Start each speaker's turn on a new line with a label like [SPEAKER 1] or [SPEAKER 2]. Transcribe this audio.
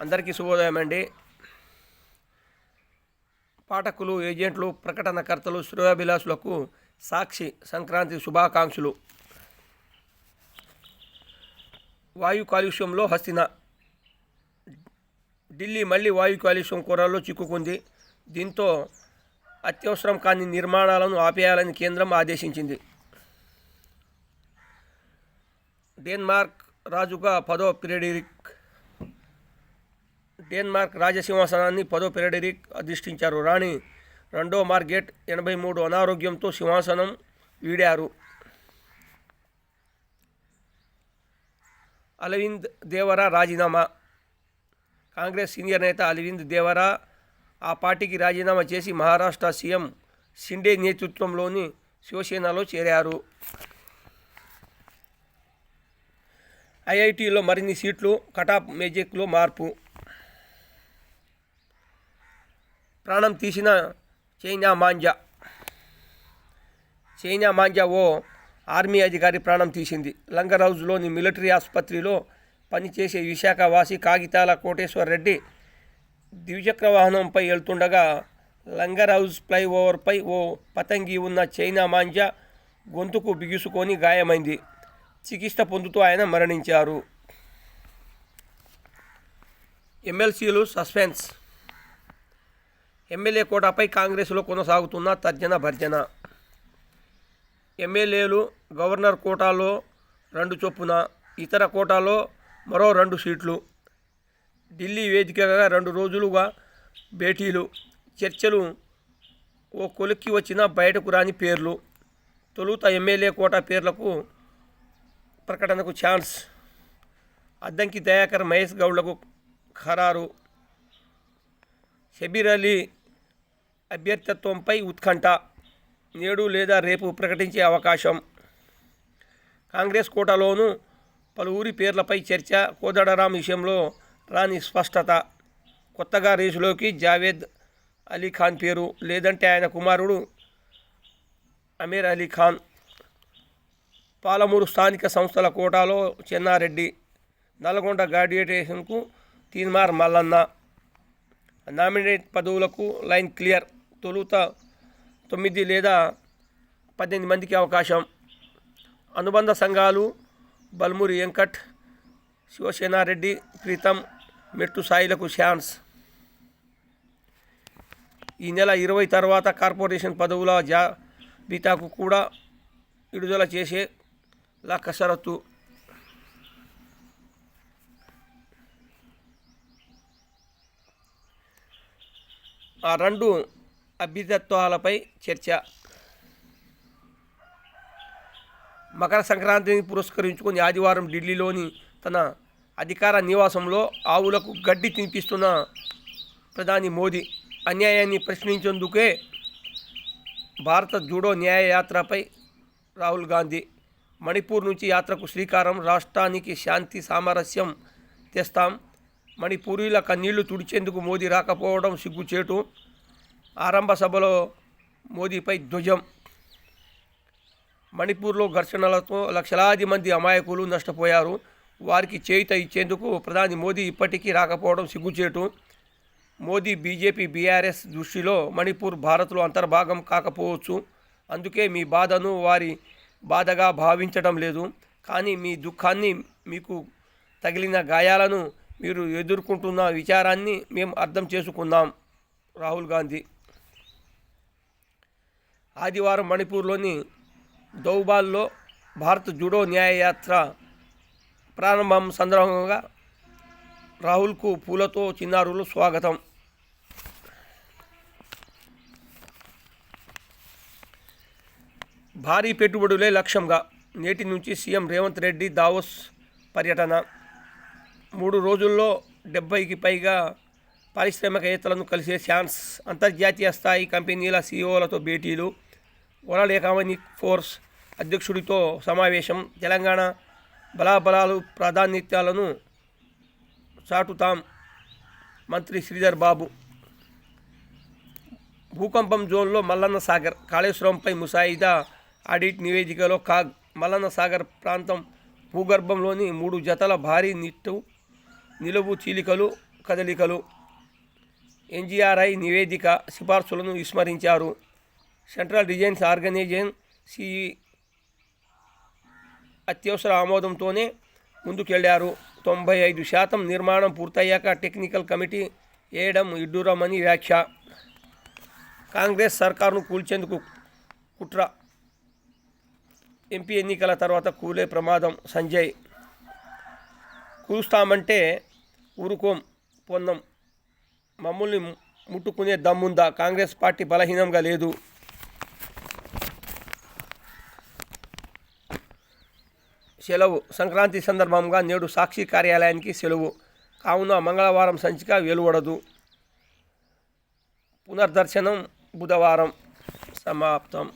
[SPEAKER 1] అందరికీ శుభోదయం అండి. పాఠకులు, ఏజెంట్లు, ప్రకటనకర్తలు, శ్రేయోభిలాషులకు సాక్షి సంక్రాంతి శుభాకాంక్షలు. వాయు కాలుష్యంలో హస్తిన. ఢిల్లీ మళ్లీ వాయు కాలుష్యం కోరల్లో చిక్కుకుంది. దీంతో అత్యవసరం కాని నిర్మాణాలను ఆపేయాలని కేంద్రం ఆదేశించింది. డెన్మార్క్ రాజుగా 10వ ఫ్రెడరిక్ డెన్మార్క్ రాజసింహాసనాన్ని 10వ ఫ్రెడరిక్ అధిష్ఠించారు. రాణి 2వ మార్గెట్ 83 అనారోగ్యంతో సింహాసనం వీడారు. అరవింద్ దేవరా రాజీనామా. కాంగ్రెస్ సీనియర్ నేత అరవింద్ దేవరా ఆ పార్టీకి రాజీనామా చేసి మహారాష్ట్ర సీఎం షిండే నేతృత్వంలోని శివసేనలో చేరారు. ఐఐటీలో మరిన్ని సీట్లు, కటాఫ్ మేజిక్లో మార్పు. ప్రాణం తీసిన చైనా మాంజా ఓ ఆర్మీ అధికారి ప్రాణం తీసింది. లంగరౌజ్లోని మిలిటరీ ఆసుపత్రిలో పనిచేసే విశాఖ వాసి కాగితాల కోటేశ్వర్ రెడ్డి ద్విచక్ర వాహనంపై వెళ్తుండగా లంగరౌజ్ ఫ్లైఓవర్పై ఓ పతంగి ఉన్న చైనా మాంజా గొంతుకు బిగుసుకొని గాయమైంది. చికిత్స పొందుతూ ఆయన మరణించారు. ఎమ్మెల్సీలు సస్పెన్స్. ఎమ్మెల్యే కోటాపై కాంగ్రెస్లో కొనసాగుతున్న తర్జన భర్జన. ఎమ్మెల్యేలు గవర్నర్ కోటాలో 2 చొప్పున, ఇతర కోటాలో మరో 2 సీట్లు. ఢిల్లీ వేదికగా 2 రోజులుగా భేటీలు, చర్చలు. ఓ కొలిక్కి వచ్చిన బయటకు రాని పేర్లు. తొలుత ఎమ్మెల్యే కోటా పేర్లకు ప్రకటనకు ఛాన్స్. అద్దంకి దయాకర్, మహేష్ గౌడ్లకు ఖరారు. షబీర్ అలీ అభ్యర్థిత్వంపై ఉత్కంఠ. నేడు లేదా రేపు ప్రకటించే అవకాశం. కాంగ్రెస్ కోటాలోనూ పలువురి పేర్లపై చర్చ. కోదండరాం విషయంలో రాని స్పష్టత. కొత్తగా రేసులోకి జావేద్ అలీ ఖాన్ పేరు, లేదంటే ఆయన కుమారుడు అమీర్ అలీ ఖాన్. పాలమూరు స్థానిక సంస్థల కోటాలో చెన్నారెడ్డి. నల్గొండ గ్రాడ్యుయేషన్కు తీన్మార్ మల్లన్న. నామినేట్ పదవులకు లైన్ క్లియర్. తొలుత 9 లేదా 18 మందికి అవకాశం. అనుబంధ సంఘాలు బల్మూరి వెంకట్, శివసేనారెడ్డి, ప్రీతం, మెట్టు సాయిలకు ఛాన్స్. ఈ నెల 20 తర్వాత కార్పొరేషన్ పదవుల జాబితాకు కూడా విడుదల చేసేలా కసరత్తు. ఆ 2 అభ్యర్థిత్వాలపై చర్చ. మకర సంక్రాంతిని పురస్కరించుకొని ఆదివారం ఢిల్లీలోని తన అధికార నివాసంలో ఆవులకు గడ్డి తినిపిస్తున్న ప్రధాని మోదీ అన్యాయాన్ని ప్రశ్నించేందుకే భారత జూడో న్యాయయాత్రపై రాహుల్ గాంధీ. మణిపూర్ నుంచి యాత్రకు శ్రీకారం. రాష్ట్రానికి శాంతి సామరస్యం తెస్తాం. మణిపూరీల కన్నీళ్లు తుడిచేందుకు మోదీ రాకపోవడం సిగ్గుచేటు. ఆరంభ సభలో మోదీపై ధ్వజం. మణిపూర్లో ఘర్షణలతో లక్షలాది మంది అమాయకులు నష్టపోయారు. వారికి చేయూత ఇచ్చేందుకు ప్రధాని మోదీ ఇప్పటికీ రాకపోవడం సిగ్గుచేటు. మోదీ, బీజేపీ, బీఆర్ఎస్ దృష్టిలో మణిపూర్ భారత్లో అంతర్భాగం కాకపోవచ్చు. అందుకే మీ బాధను వారి బాధగా భావించడం లేదు. కానీ మీ దుఃఖాన్ని, మీకు తగిలిన గాయాలను, మీరు ఎదుర్కొంటున్న విచారాన్ని మేము అర్థం చేసుకున్నాం. రాహుల్ గాంధీ. ఆదివారం మణిపూర్లోని దౌబాల్లో భారత జూడో న్యాయయాత్ర ప్రారంభం సందర్భంగా రాహుల్కు పూలతో చిన్నారులు స్వాగతం. భారీ పెట్టుబడులే లక్ష్యంగా నేటి నుంచి సీఎం రేవంత్ రెడ్డి దావోస్ పర్యటన. 3 రోజుల్లో 70కి పైగా పారిశ్రామికవేత్తలను కలిసే ఛాన్స్. అంతర్జాతీయ స్థాయి కంపెనీల సీఈఓలతో భేటీలు. వరల్డ్ ఎకనామిక్ ఫోరమ్ అధ్యక్షుడితో సమావేశం. తెలంగాణ బలాబలాలు, ప్రాధాన్యతలను చాటుతాం. మంత్రి శ్రీధర్ బాబు. భూకంపం జోన్లో మల్లన్న సాగర్. కాళేశ్వరంపై ముసాయిదా ఆడిట్ నివేదికలో కాగ్. మల్లన్న సాగర్ ప్రాంతం భూగర్భంలోని 3 జతల భారీ నిలువు చీలికలు కదలికలు. ఎన్జీఆర్ఐ నివేదిక సిఫార్సులను విస్మరించారు. సెంట్రల్ డిజైన్స్ ఆర్గనైజేషన్ సిఈ అత్యవసర ఆమోదంతోనే ముందుకెళ్లారు. 95% నిర్మాణం పూర్తయ్యాక టెక్నికల్ కమిటీ వేయడం ఇడ్డూరమని వ్యాఖ్య. కాంగ్రెస్ సర్కారును కూల్చేందుకు కుట్ర, ఎంపీ ఎన్నికల తర్వాత కూలే ప్రమాదం. సంజయ్. కూలుస్తామంటే ఊరుకోం పొన్నం, మమ్మల్ని ముట్టుకునే దమ్ముందా? కాంగ్రెస్ పార్టీ బలహీనంగా లేదు. సెలవు. సంక్రాంతి సందర్భంగా నేడు సాక్షి కార్యాలయానికి సెలవు కావున మంగళవారం సంచిక వెలువడదు. పునర్దర్శనం బుధవారం. సమాప్తం.